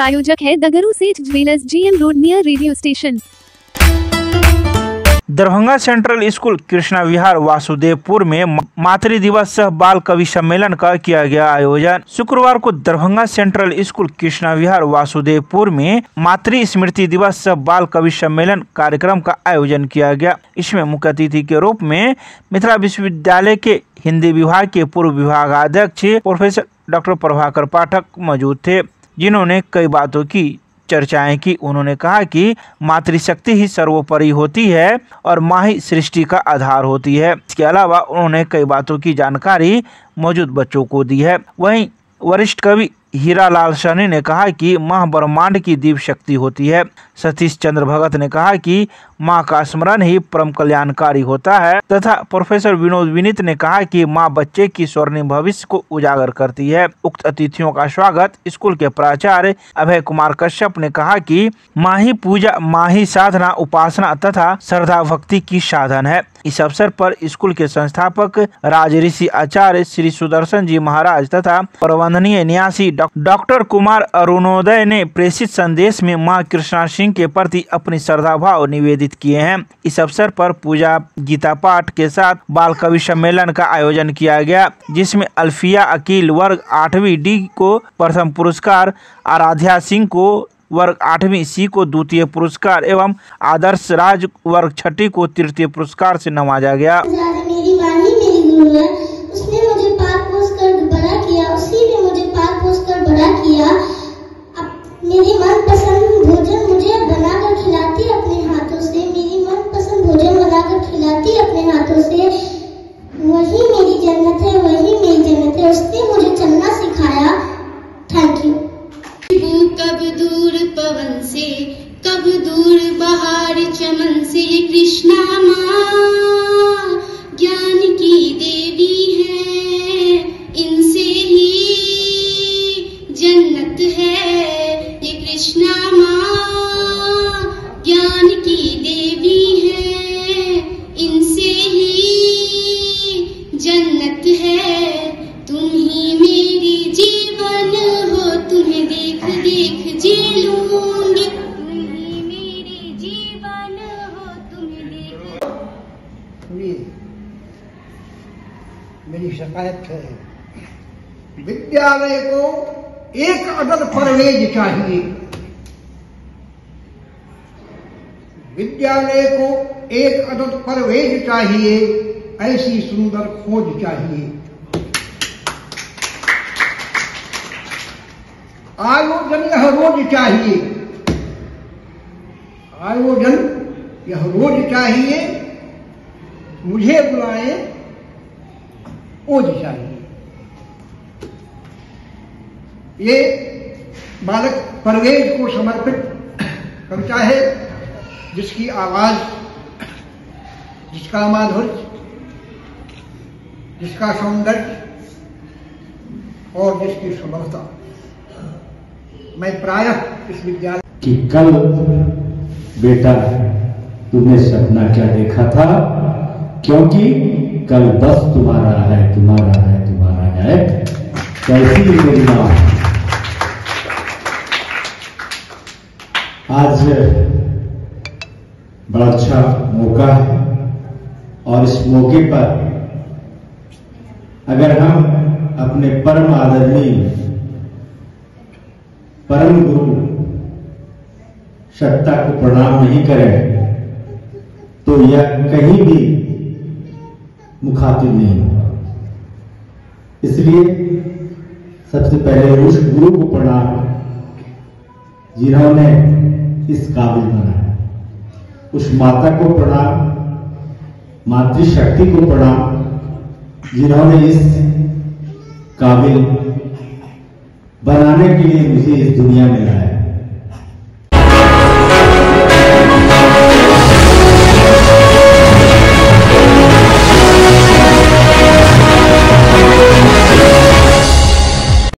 प्रायोजक है Dagru Seth jewellers, GM road near radio station. Darbhanga central school Krishna Vihar Vasudevpur में मातृ दिवस सह बाल कवि सम्मेलन का किया गया आयोजन। शुक्रवार को दरभंगा सेंट्रल स्कूल कृष्णा विहार वासुदेवपुर में मातृ स्मृति दिवस सह बाल कवि सम्मेलन कार्यक्रम का आयोजन किया गया। इसमें मुख्य अतिथि के रूप में मिथिला विश्वविद्यालय के हिंदी विभाग के पूर्व विभागाध्यक्ष प्रोफेसर डॉक्टर प्रभाकर पाठक मौजूद थे, जिन्होंने कई बातों की चर्चाएं की। उन्होंने कहा कि मातृशक्ति ही सर्वोपरि होती है और माँ ही सृष्टि का आधार होती है। इसके अलावा उन्होंने कई बातों की जानकारी मौजूद बच्चों को दी है। वहीं वरिष्ठ कवि हीरालाल सहनी ने कहा कि माँ ब्रह्मांड की दिव्य शक्ति होती है। सतीश चंद्र भगत ने कहा कि माँ का स्मरण ही परम कल्याणकारी होता है तथा प्रोफेसर विनोद विनीत ने कहा कि माँ बच्चे की स्वर्णिम भविष्य को उजागर करती है। उक्त अतिथियों का स्वागत स्कूल के प्राचार्य अभय कुमार कश्यप ने कहा कि माँ ही पूजा, माँ ही साधना, उपासना तथा श्रद्धा भक्ति की साधन है। इस अवसर पर स्कूल के संस्थापक राजऋषि आचार्य श्री सुदर्शन जी महाराज तथा प्रबंधनीय न्यासी डॉक्टर कुमार अरुणोदय ने प्रेषित संदेश में माँ कृष्णा सिंह के प्रति अपनी श्रद्धा भाव निवेदित किए हैं। इस अवसर पर पूजा, गीता पाठ के साथ बाल कवि सम्मेलन का आयोजन किया गया, जिसमें अल्फिया अकील वर्ग 8वीं D को प्रथम पुरस्कार, आराध्या सिंह को वर्ग 8वीं C को द्वितीय पुरस्कार एवं आदर्श राज वर्ग 6ठी को तृतीय पुरस्कार से नवाजा गया। मेरी मानी मेरी गुरु है, उसने मुझे पाल पोस कर बड़ा किया, उसी ने मुझे पाल पोस कर बड़ा किया। मेरी मनपसंद भोजन मुझे बनाकर खिलाती अपने हाथों से, मेरी मनपसंद भोजन बनाकर खिलाती अपने हाथों से। वही मेरी जन्नत है, वही मेरी जन्नत है, उसने मुझे चलना सिखाया। Thank you. कब दूर पवन से, कब दूर बहार चमन से, कृष्णा माँ ज्ञान की देवी है, इनसे ही जन्नत है। ये कृष्णा माँ ज्ञान की देवी है, इनसे ही जन्नत है। तुम ही मेरी जीवन हो, तुम्हें देख देख जी लूंगी। तुम ही मेरी जीवन हो, तुम्हें देख। मेरी शिकायत है, विद्यालय को एक अदद परवेज चाहिए। विद्यालय को एक अदद परवेज चाहिए, ऐसी सुंदर खोज चाहिए। आयोजन यह रोज चाहिए, आयोजन यह रोज चाहिए। मुझे बुलाए ओज चाहिए। ये बालक परवेज को समर्पित कविता है, जिसकी आवाज, जिसका माधुर्य, जिसका सौंदर्य और जिसकी सुंदरता मैं प्रायः इस विद्यालय कि कल बेटा तुमने सपना क्या देखा था, क्योंकि कल बस तुम्हारा है, तुम्हारा है, तुम्हारा है। कैसी मेरी मां, आज बड़ा अच्छा मौका है और इस मौके पर अगर हम अपने परम आदरणीय परम गुरु सत्ता को प्रणाम नहीं करें तो यह कहीं भी मुखातिब नहीं होगा। इसलिए सबसे पहले उस गुरु को प्रणाम जिन्होंने इस काबिल बनाया, उस माता को प्रणाम, मातृशक्ति को प्रणाम जिन्होंने इस काबिल बनाने के लिए मुझे इस दुनिया में लाया।